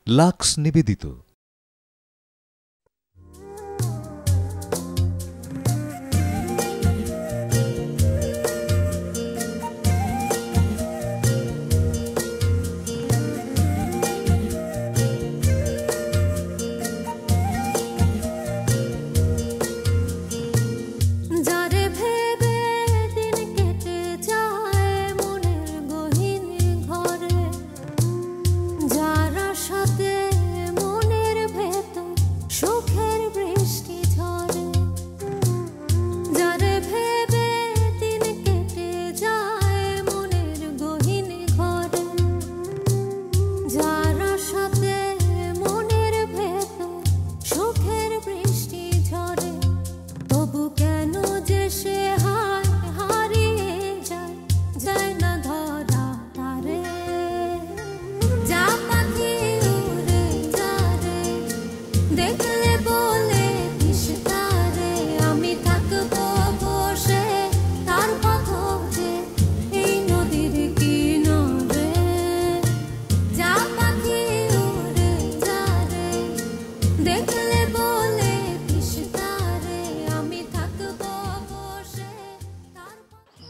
Lux নিবেদিত।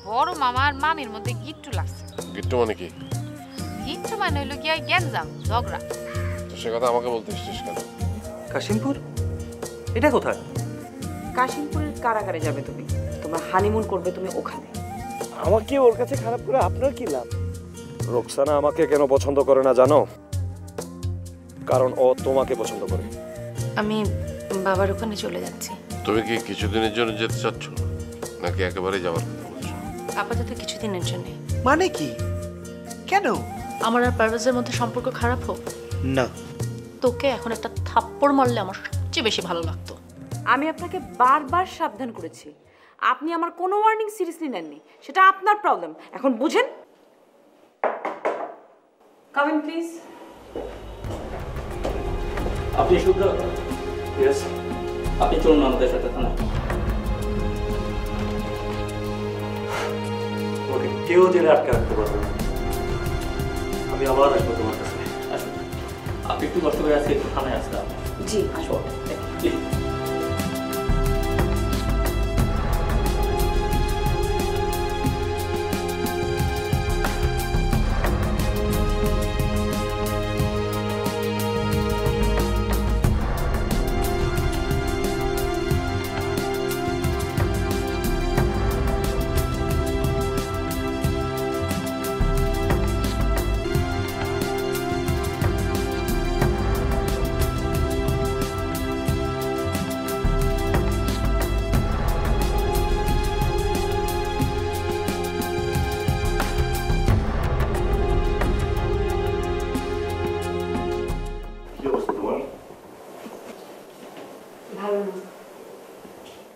বড় মামা আর মামির মধ্যে গিট্টু লাগছে। গিট্টু মানে কি? গিট্টু মানে হইলো গিয়া গ্যাঞ্জাম, ঝগড়া। তো সে কথা আমাকে বলতে এসেছিস কেন? কাশিমপুর? এটা কোথায়? কাশিমপুরের কারাগারে যাবে তুমি, তোমার হানিমুন করবে তুমি ওখানে। আমাকে ওর কাছে খারাপ করে আপনার কি লাভ? রোকসানা আমাকে কেন পছন্দ করে না জানো? কারণ ও তোমাকে পছন্দ করে। আমি বাবার ওখানে চলে যাচ্ছি। তুমি কি কিছুদিনের জন্য যেতে চাচ্ছ নাকি একেবারে যাওয়ার কথা বলছো? আপাতত কিছুদিনের জন্য। মানে কি? কেন? আমার আর পারভেজের মধ্যে সম্পর্ক খারাপ হোক না। তোকে এখন একটা থাপ্পড় মারলে আমার সবচেয়ে বেশি ভালো লাগতো। আমি আপনাকে বারবার সাবধান করেছি, আপনি আমার কোনো ওয়ার্নিং সিরিয়াসলি নেননি, সেটা আপনার প্রবলেম। এখন বুঝেন। Come in please. আপনি শুভ্র? ইয়েস। আপনি চলুন আমাদের সাথে থানায়। ওকে কেউ জেলে আটকে রাখতে পারবে না। আমি আবার আসবো তোমার কাছে। আসুন, আপনি একটু কষ্ট করে আজকে একটু থানায় আসলাম। জি আসো। প্লিজ।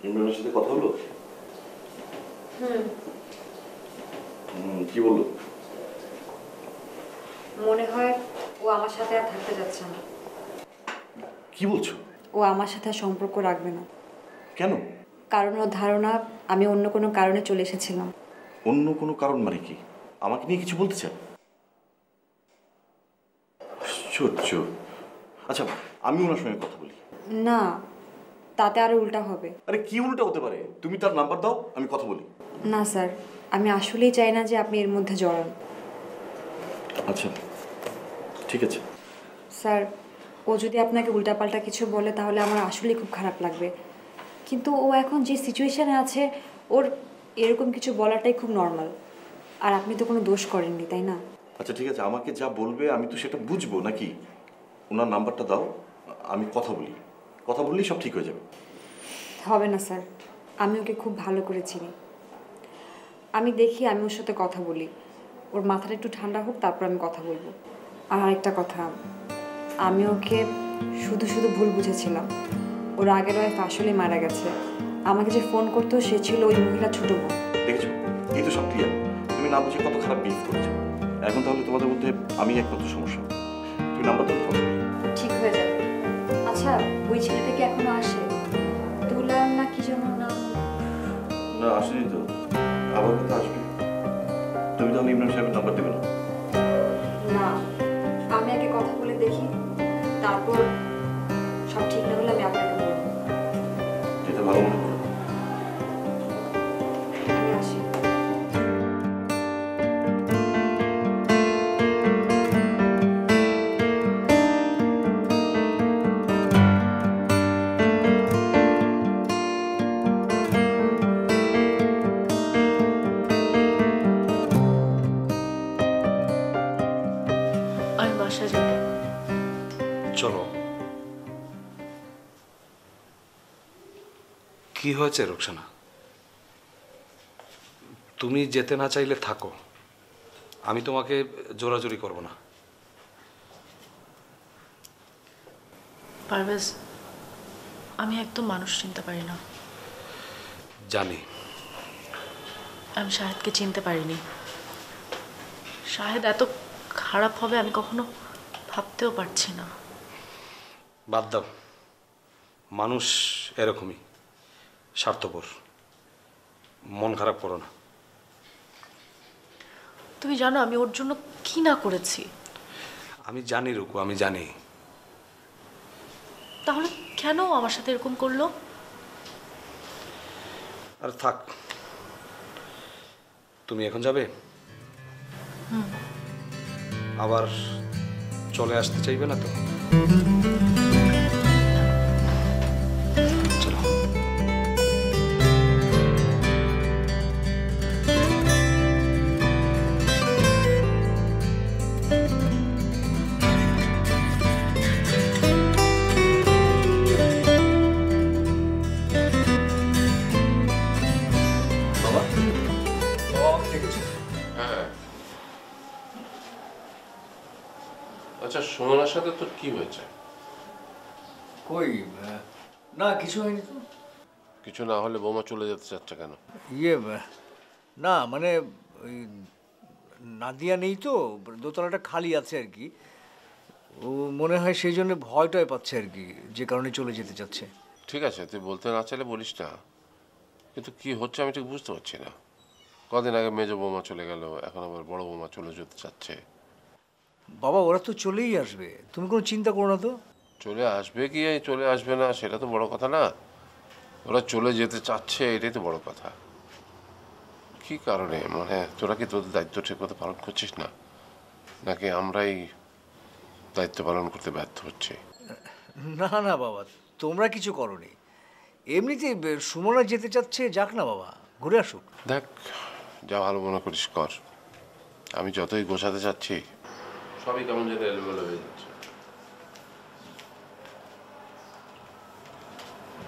ইমরানের সাথে কথা হলো? কি বললো? মনে হয় ও আমার সাথে আর থাকতে যাচ্ছে না। কি বলছো? ও আমার সাথে সম্পর্ক রাখবে না। কেন? কারণ ওর ধারণা আমি অন্য কোনো কারণে চলে এসেছিলাম। অন্য কোনো কারণ মানে কি? আমাকে নিয়ে কিছু বলতে চান? আশ্চর্য। আচ্ছা আমি ওনার সঙ্গে কথা বলি। না, তাতে আরো উল্টা হবে। আরে কি উল্টা হতে পারে? তুমি তার নাম্বার দাও, আমি কথা বলি। না স্যার, আমি আসলেই চাই না যে আপনি এর মধ্যে জড়ান। আচ্ছা ঠিক আছে। স্যার, ও যদি আপনাকে উল্টাপাল্টা কিছু বলে তাহলে আমার আসলেই খুব খারাপ লাগবে, কিন্তু ও এখন যে সিচুয়েশানে আছে ওর এরকম কিছু বলাটাই খুব নর্মাল। আর আপনি তো কোনো দোষ করেননি, তাই না? আচ্ছা ঠিক আছে, আমাকে যা বলবে আমি তো সেটা বুঝবো নাকি? ওনার নাম্বারটা দাও, আমি কথা বলি। কথা বললেই সব ঠিক হয়ে যাবে। হবে না স্যার, আমি ওকে খুব ভালো করে চিনি। আমি দেখি, আমি ওর সাথে কথা বলি, ওর মাথাটা একটু ঠান্ডা হোক, তারপর আমি কথা বলবো। আর আরেকটা কথা, আমি ওকে শুধু শুধু ভুল বুঝেছিলাম। ওর আগের ওয়াইফ আসলেই মারা গেছে। আমাকে যে ফোন করতো সে ছিল ওই মহিলা ছোট বোন। দেখেছো, এই তো সব ক্লিয়ার। তুমি না বুঝে কত খারাপ বিহেভ করেছো। এখন তাহলে তোমাদের মধ্যে আমি একমাত্র সমস্যা। তুমি নাম্বার দাও। ঠিক হয়ে যাবে। আচ্ছা, ওই ছেলেটা কি এখনো আসে? দুলাল না কি যেন নাম? না আসেনি তো, আবার কথা আসবে। তুমি তাহলে ইমরান সাহেবের নাম্বার দেবে না? না, আমি আগে কথা বলে দেখি, তারপর সব ঠিক না হলে আমি আপনাকে বলবো। যেটা ভালো মনে করো। আমি আসি। আমি বাসায় যাব। চলো। কি হয়েছে রোকসানা? তুমি যেতে না চাইলে থাকো, আমি তোমাকে জোরাজুরি করব না। পারভেজ, আমি একদম মানুষ চিনতে পারি না। জানি। আমি শাহেদকে চিনতে পারিনি। শাহেদ এত খারাপ হবে আমি কখনো ভাবতেও পারছি না। বাদ দাও, মানুষ এরকমই স্বার্থপর। মন খারাপ করো না। তুমি জানো আমি ওর জন্য কি না করেছি? আমি জানি রুকু, আমি জানি। তাহলে কেন আমার সাথে এরকম করলো? আর থাক, তুমি এখন যাবে? আবার চলে আসতে চাইবে না তো? চলো। বাবা হ্যাঁ। আচ্ছা, সুমনার সাথে তোর কি হয়েছে? কই না, কিছু হয়নি তো। কিছু না হলে বৌমা চলে যেতে চাচ্ছে কেন? না মানে ওই নাদিয়া নেই তো, দোতলাটা খালি আছে আর কি। ও মনে হয় সেই জন্য ভয়টাই পাচ্ছে আর কি, যে কারণে চলে যেতে চাচ্ছে। ঠিক আছে, তুই বলতে না চাইলে বলিস না, কিন্তু কি হচ্ছে আমি ঠিক বুঝতে পারছি না। কদিন আগে মেজ বৌমা চলে গেল, এখন আবার বড় বৌমা চলে যেতে চাচ্ছে। বাবা ওরা তো চলেই আসবে, তুমি কোনো চিন্তা করো না তো। চলে আসবে কি চলে আসবে না সেটা তো বড় কথা না, ওরা চলে যেতে চাচ্ছে এটাই তো বড় কথা। কি কারণে, মানে তোরা কি তোদের দায়িত্ব ঠিক মতো পালন করছিস না, নাকি আমরাই দায়িত্ব পালন করতে ব্যর্থ হচ্ছি? না না বাবা, তোমরা কিছু করোনি। এমনিতে সুমনা যেতে চাচ্ছে, যাক না বাবা, ঘুরে আসুক। দেখ, যা ভালো মনে করিস কর। আমি যতই গোছাতে চাচ্ছি সবই কেমন যেন এলোমেলো হয়ে যাচ্ছে।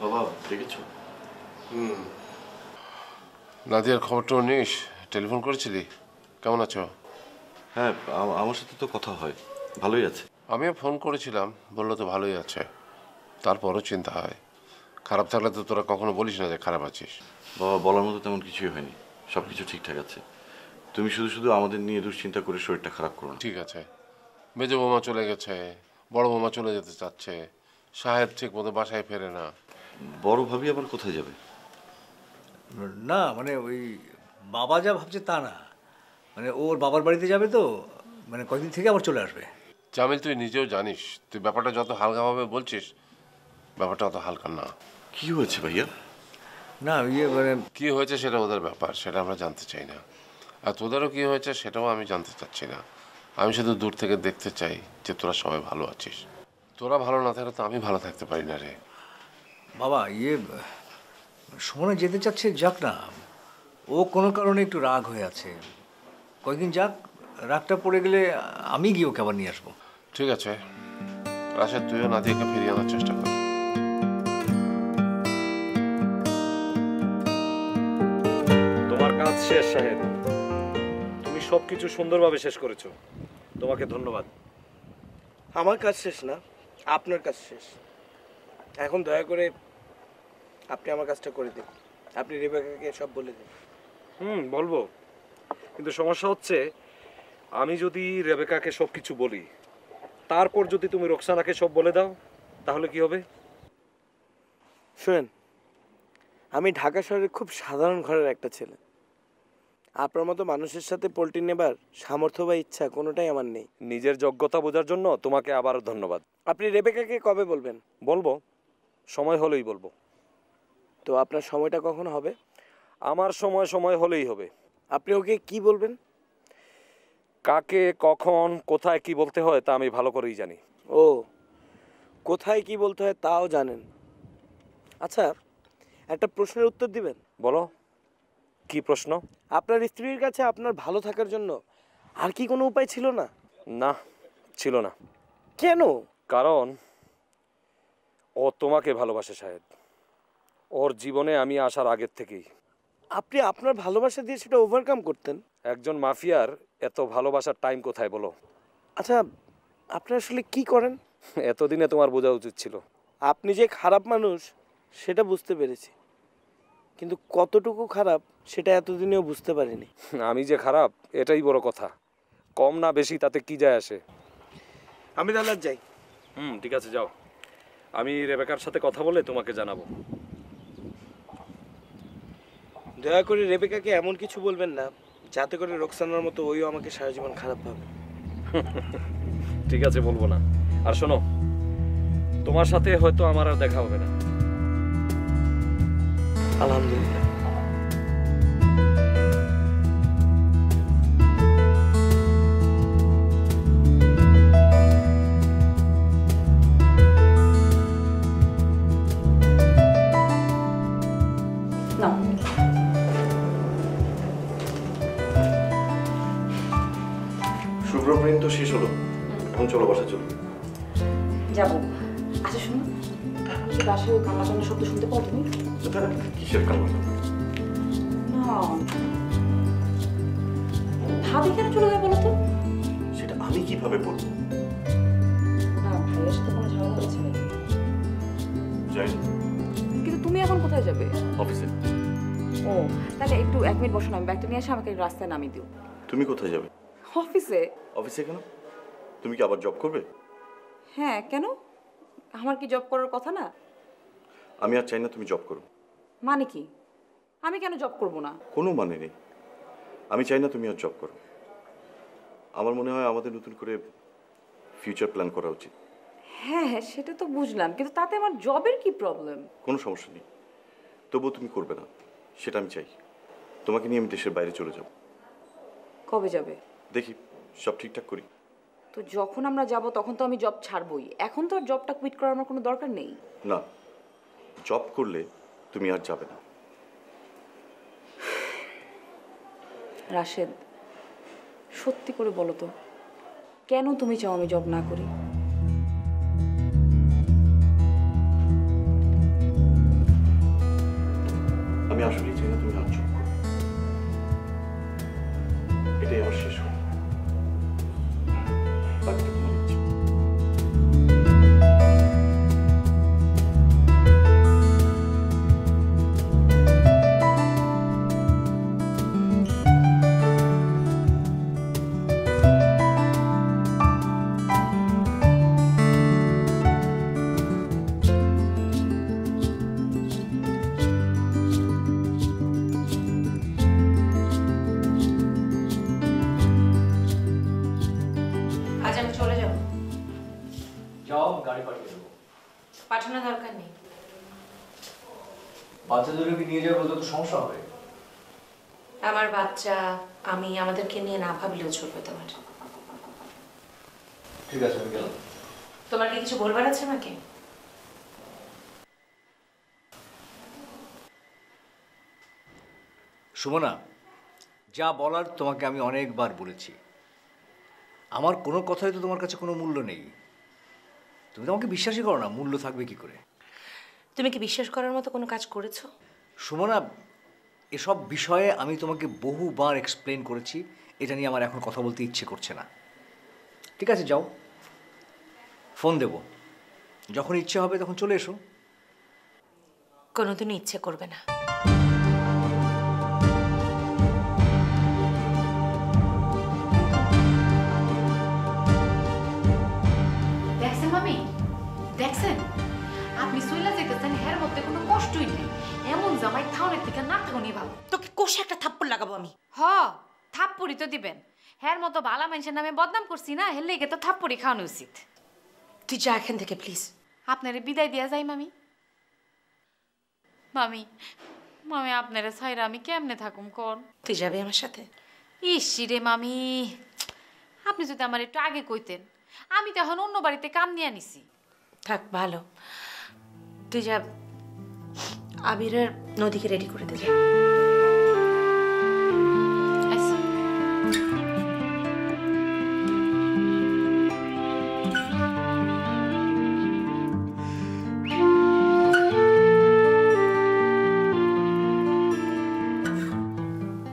বাবা দেখেছো? নাদিয়ার খবরটা নিস? টেলিফোন করেছিলি? কেমন আছো? হ্যাঁ, আমার সাথে তো কথা হয়, ভালোই আছে। আমিও ফোন করেছিলাম, বললো তো ভালোই আছে। তারপরও চিন্তা হয়, খারাপ থাকলে তো তোরা কখনো বলিস না যে খারাপ আছিস। বাবা বলার মতো তেমন কিছুই হয়নি, সব কিছু ঠিকঠাক আছে। তুমি শুধু শুধু আমাদের নিয়ে দুশ্চিন্তা করে শরীরটা খারাপ করো না। ঠিক আছে, মেজ বৌমা চলে গেছে, বড় বৌমা চলে যেতে চাচ্ছে, সাহেব ঠিক মতো বাসায় ফেরে না। বড় ভাবি আবার কোথায় যাবে? না মানে ওই বাবা যা ভাবছে তা না, মানে ওর বাবার বাড়িতে যাবে তো, মানে কয়েকদিন থেকে আবার চলে আসবে। জামিল, তুই নিজেও জানিস, তুই ব্যাপারটা যত হালকাভাবে বলছিস ব্যাপারটা অত হালকা না। কি হয়েছে ভাইয়া? না মানে কি হয়েছে সেটা ওদের ব্যাপার, সেটা আমরা জানতে চাই না। আর তোদেরও কি হয়েছে সেটাও আমি জানতে চাচ্ছি না। আমি শুধু দূর থেকে দেখতে চাই যে তোরা সবাই ভালো আছিস। তোরা ভালো না থাকলে তো আমি ভালো থাকতে পারি না রে। বাবা সুমনা যেতে চাচ্ছে, যাক না। ও কোনো কারণে একটু রাগ হয়ে আছে, কয়েকদিন যাক, রাগটা পড়ে গেলে আমি গিয়ে ওকে আবার নিয়ে আসবো। ঠিক আছে, রাশেদ তুইও নাদিয়াকে ফিরিয়ে আনার চেষ্টা কর। তোমার কাজ শেষ সাহেব, তুমি সবকিছু সুন্দরভাবে শেষ করেছো, তোমাকে ধন্যবাদ। আমার কাজ শেষ না, আপনার কাজ শেষ। এখন দয়া করে আপনি আমার কাজটা করে দিন, আপনি রেবেকাকে সব বলে দিন। বলবো, কিন্তু সমস্যা হচ্ছে আমি যদি রেবেকাকে সব কিছু বলি, তারপর যদি তুমি রোকসানাকে সব বলে দাও, তাহলে কি হবে? শুনেন, আমি ঢাকা শহরের খুব সাধারণ ঘরের একটা ছেলে। আপনার মতো মানুষের সাথে পোল্ট্রি নেবার সামর্থ্য বা ইচ্ছা কোনোটাই আমার নেই। নিজের যোগ্যতা বোঝার জন্য তোমাকে আবারও ধন্যবাদ। আপনি রেবেকাকে কবে বলবেন? বলবো, সময় হলেই বলবো। তো আপনার সময়টা কখন হবে? আমার সময় হলেই হবে। আপনি ওকে কি বলবেন? কাকে কখন কোথায় কি বলতে হয় তা আমি ভালো করেই জানি। ও, কোথায় কি বলতে হয় তাও জানেন। আচ্ছা, একটা প্রশ্নের উত্তর দিবেন? বলো, কি প্রশ্ন? আপনার স্ত্রীর কাছে আপনার ভালো থাকার জন্য আর কি কোনো উপায় ছিল না? না, ছিল না। কেন? কারণ ও তোমাকে ভালোবাসে শাহেদ। ওর জীবনে আমি আসার আগের থেকেই। আপনি আপনার ভালোবাসা দিয়ে সেটা ওভারকাম করতেন? একজন মাফিয়ার এত ভালোবাসার টাইম কোথায় বলো? আচ্ছা, আপনি আসলে কি করেন? এতদিনে তোমার বোঝা উচিত ছিল। আপনি যে খারাপ মানুষ সেটা বুঝতে পেরেছি, কিন্তু কতটুকু খারাপ সেটা এতদিনেও বুঝতে পারিনি। আমি যে খারাপ এটাই বড় কথা। কম না বেশি তাতে কি যায় আসে? আমি তাহলে আর যাই। ঠিক আছে, যাও। আমি রেবেকার সাথে কথা বলে তোমাকে জানাবো। দয়া করে রেবেকাকে এমন কিছু বলবেন না যাতে করে রোকসানার মতো ওইও আমাকে সারা জীবন খারাপ ভাবে। ঠিক আছে, বলবো না। আর শোনো, তোমার সাথে হয়তো আমার আর দেখা হবে না। আলহামদুলিল্লাহ। শুভ্র প্রেম তো শেষ হলো, এখন চলো বাসা চলো। যাবো। আচ্ছা শুনুন, কি বাসায় ওই কান্না কান্না শব্দ শুনতে পাও তুমি? কিসের কান্না? না, ভাবি কেন চলে যায় বলো তো? সেটা আমি কিভাবে বলবো? না, ভাইয়ের সাথে কোনো ঝামেলা হয়েছে নাকি? যাই। কিন্তু তুমি এখন কোথায় যাবে? অফিসে। ও, তাহলে একটু 1 মিনিট বসো না, আমি ব্যাগটা নিয়ে এসে আমাকে রাস্তায় নামিয়ে দিও। তুমি কোথায় যাবে? অফিসে। অফিসে কেন? তুমি কি আবার জব করবে? হ্যাঁ, কেন? আমার কি জব করার কথা না? আমি আর চাই না তুমি জব করো। মানে কি? আমি কেন জব করব না? কোনো মানে নেই। আমি চাই না তুমি আর জব করো। আমার মনে হয় আমাদের নতুন করে ফিউচার প্ল্যান করা উচিত। হ্যাঁ হ্যাঁ, সেটা তো বুঝলাম, কিন্তু তাতে আমার জবের কি প্রবলেম? কোনো সমস্যা নেই, তবুও তুমি করবে না সেটা আমি চাই। তোমাকে নিয়ে আমি দেশের বাইরে চলে যাব। কবে যাবে? দেখি সব ঠিকঠাক করি। তো যখন আমরা যাব তখন তো আমি জব ছাড়বই। এখন তো আর জবটা কুইট করার আমার কোনো দরকার নেই। না, জব করলে তুমি আর যাবে না। রাশেদ, সত্যি করে বলো তো, কেন তুমি চাও আমি জব না করি? আমি আসলেই চাই না তুমি আর জব করো। এটাই আমার শেষ কথা। বাকিটা তোমার ইচ্ছে। আজ আমি চলে যাব। যাও, গাড়ি পাঠিয়ে দেবো। পাঠানোর দরকার নেই। বাচ্চাদেরকে নিয়ে যাবে বলতে তো সমস্যা হবে। আমার বাচ্চা, আমি, আমাদেরকে নিয়ে না ভাবলেও চলবে তোমার। ঠিক আছে, আমি গেলাম। তোমার কি কিছু বলবার আছে আমাকে? সুমনা, যা বলার তোমাকে আমি অনেকবার বলেছি। আমার কোনো কথাই তো তোমার কাছে কোনো মূল্য নেই। তুমি তো আমাকে বিশ্বাসই করো না, মূল্য থাকবে কি করে? তুমি কি বিশ্বাস করার মতো কোনো কাজ করেছো? সুমনা, এসব বিষয়ে আমি তোমাকে বহুবার এক্সপ্লেন করেছি। এটা নিয়ে আমার এখন কথা বলতে ইচ্ছে করছে না। ঠিক আছে, যাও, ফোন দেব, যখন ইচ্ছে হবে তখন চলে এসো। কোনোদিনও ইচ্ছে করবে না। দেখছেন মামি, দেখছেন আপনি আপনি সুইলা যেতেছেন হের মধ্যে কোনো কষ্টই নেই। এমন জামাই থাউনের থেকে না থাউনি ভালো। তোকে কষে একটা থাপ্পড় লাগাবো আমি। হ, থাপ্পড়ি তো দিবেন। হের মতো বালা মানুষের নামে বদনাম করছি না, হের লেগে তো থাপ্পড়ি খাওয়ানো উচিত। তুই যা এখান থেকে প্লিজ। আপনারে বিদায় দিয়া যাই মামি। মামি, মামি আপনারে ছাইরা আমি কেমনে থাকুম কোন? তুই যাবি আমার সাথে? ইসি রে মামি, আপনি যদি আমার একটু আগে কইতেন, আমি তো এখন অন্য বাড়িতে কাম নিয়ে নিছি। থাক ভালো, তুই যা আবিরের নদীকে রেডি করে দে।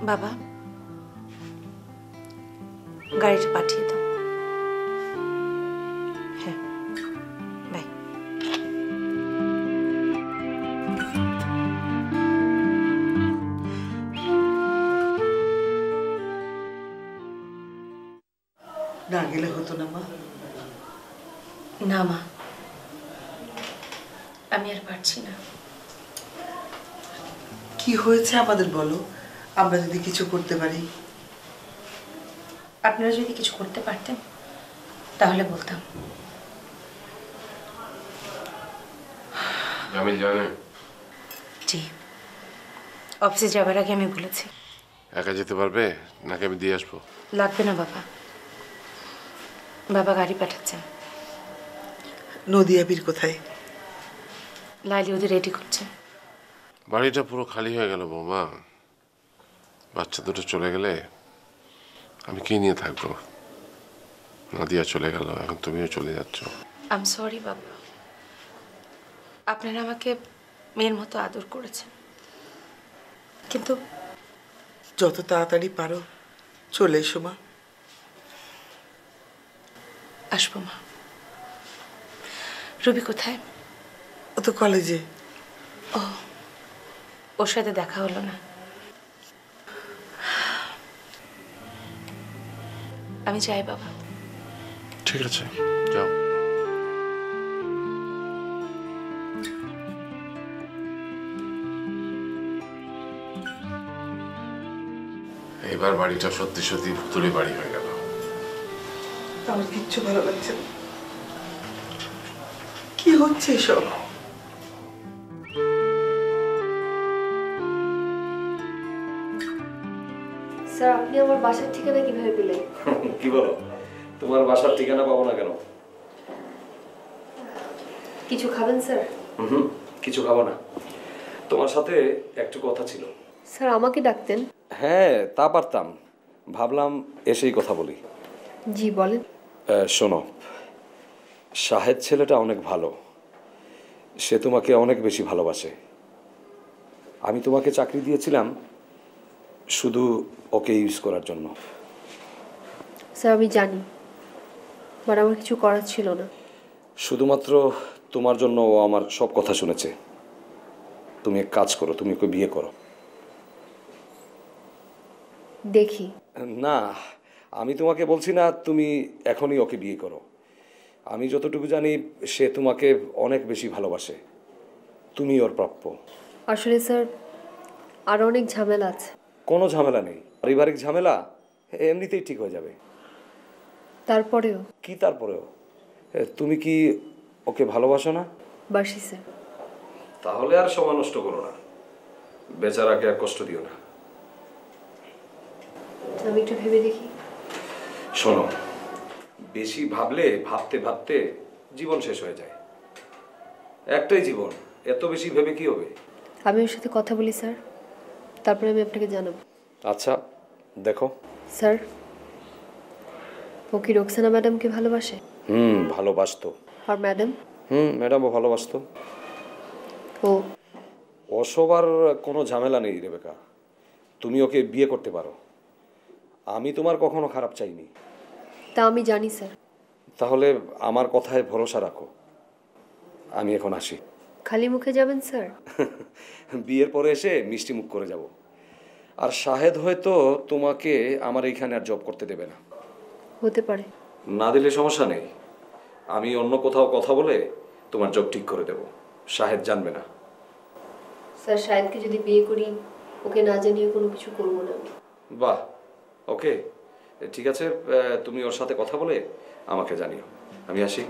বাবা, গাড়িটা পাঠিয়ে দাও। হ্যাঁ, বাই। না গেলে হতো না মা? না মা, আমি আর পারছি না। কি হয়েছে আমাদের বলো, আমরা যদি কিছু করতে পারি। আপনারা যদি কিছু করতে পারতেন তাহলে বলতাম। জামিল জানে? জি, অফিসে যাবার আগে আমি বলেছি। একা যেতে পারবে নাকি আমি দিয়ে আসবো? লাগবে না বাবা, বাবা গাড়ি পাঠাচ্ছেন। নদী আবির কোথায়? লাইলি ওদের রেডি করছেন। বাড়িটা পুরো খালি হয়ে গেল বৌমা। বাচ্চা দুটো চলে গেলে আমি কি নিয়ে থাকবো? নাদিয়া চলে গেল, এখন তুমিও চলে যাচ্ছ। আই এম সরি বাবা, আপনারা আমাকে মেয়ের মতো আদর করেছেন, কিন্তু যত তাড়াতাড়ি পারো চলে এসো মা। আসবো মা। রবি কোথায়? ও তো কলেজে। ও, ওর সাথে দেখা হলো না। আমি যাই বাবা। ঠিক আছে, যাও। এবার বাড়িটা সত্যি সত্যি ভুতুড়ে বাড়ি হয়ে গেল। আমার কিচ্ছু ভালো লাগছে না। কি হচ্ছে এসব? স্যার, আপনি আমার বাসার ঠিকানা কিভাবে পেলেন? কি বলো, তোমার বাসার ঠিকানা পাবো না কেন? কিছু খাবেন স্যার? কিছু খাবো না, তোমার সাথে একটু কথা ছিল। স্যার, আমাকে ডাকতেন? হ্যাঁ, তা পারতাম, ভাবলাম এসেই কথা বলি। জি বলেন। শোনো, শাহেদ ছেলেটা অনেক ভালো, সে তোমাকে অনেক বেশি ভালোবাসে। আমি তোমাকে চাকরি দিয়েছিলাম শুধু ওকে ইউজ করার জন্য। স্যার আমি জানি, বাট আমার কিছু করার ছিল না। শুধুমাত্র তোমার জন্য ও আমার সব কথা শুনেছে। তুমি এক কাজ করো, তুমি ওকে বিয়ে করো। দেখি। না, আমি তোমাকে বলছি না তুমি এখনই ওকে বিয়ে করো। আমি যতটুকু জানি সে তোমাকে অনেক বেশি ভালোবাসে, তুমি ওর প্রাপ্য। আসলে স্যার আরও অনেক ঝামেলা আছে। কোনো ঝামেলা নেই, পারিবারিক ঝামেলা এমনিতেই ঠিক হয়ে যাবে। তারপরেও? কি তারপরেও? তুমি কি ওকে ভালোবাসো না? বাসি স্যার। তাহলে আর সময় নষ্ট করো না, বেচারাকে আর কষ্ট দিও না। আমি একটু ভেবে দেখি। শোনো, বেশি ভাবলে ভাবতে ভাবতে জীবন শেষ হয়ে যায়। একটাই জীবন, এত বেশি ভেবে কি হবে? আমি ওর সাথে কথা বলি স্যার, তারপরে আমি আপনাকে জানাবো। আচ্ছা, দেখো। স্যার, ও কি রোকসানা ম্যাডামকে ভালোবাসে? ভালোবাসতো। আর ম্যাডাম? ম্যাডামও ভালোবাসতো। ও ওসব আর কোনো ঝামেলা নেই রেবেকা, তুমি ওকে বিয়ে করতে পারো। আমি তোমার কখনো খারাপ চাইনি। তা আমি জানি স্যার। তাহলে আমার কথায় ভরসা রাখো। আমি এখন আসি। খালি মুখে যাবেন স্যার? বিয়ের পরে এসে মিষ্টি মুখ করে যাব। আর শাহেদ হয়তো তোমাকে আমার এইখানে আর জব করতে দেবে না। হতে পারে। না দিলে সমস্যা নেই, আমি অন্য কোথাও কথা বলে তোমার জব ঠিক করে দেব। শাহেদ জানবে না। স্যার শাহেদকে যদি বিয়ে করি ওকে না জানিয়ে কোনো কিছু করবো না আমি। বাহ, ওকে, ঠিক আছে, তুমি ওর সাথে কথা বলে আমাকে জানিও। আমি আসি।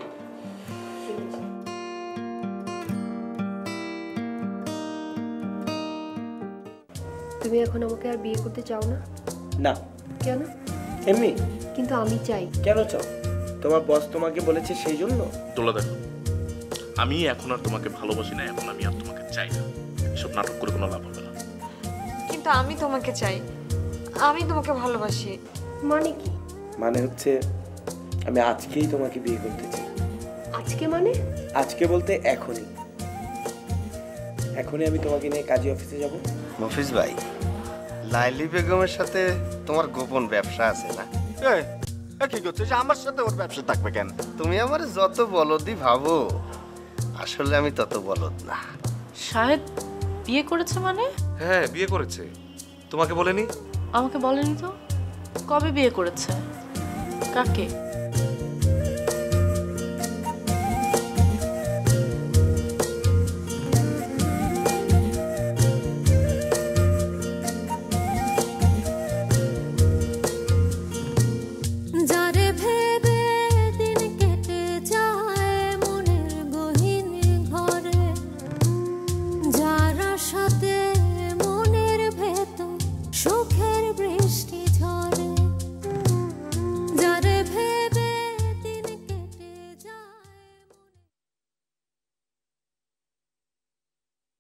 তুমি এখন আমাকে আর বিয়ে করতে চাও না? না। কেন? এমনি। কিন্তু আমি চাই। কেন চাও? তোমার বস তোমাকে বলেছে সেই জন্য? তোলা দেখো, আমি এখন আর তোমাকে ভালোবাসি না, এখন আমি আর তোমাকে চাই না। এসব নাটক করে কোনো লাভ হবে না। কিন্তু আমি তোমাকে চাই, আমি তোমাকে ভালোবাসি। মানে কি? মানে হচ্ছে আমি আজকেই তোমাকে বিয়ে করতে চাই। আজকে মানে? আজকে বলতে এখনই। এখনই আমি তোমাকে নিয়ে কাজী অফিসে যাব। মফিজ ভাই, লাইলি বেগমের সাথে তোমার গোপন ব্যবসা আছে না? কি করছিস? আমার সাথে ওর ব্যবসা থাকবে কেন? তুমি আমার যত বলদি ভাবো, আসলে আমি তত বলদ না। শাহেদ বিয়ে করেছে মানে? হ্যাঁ, বিয়ে করেছে। তোমাকে বলেনি? আমাকে বলেনি তো। কবে বিয়ে করেছে? কাকে?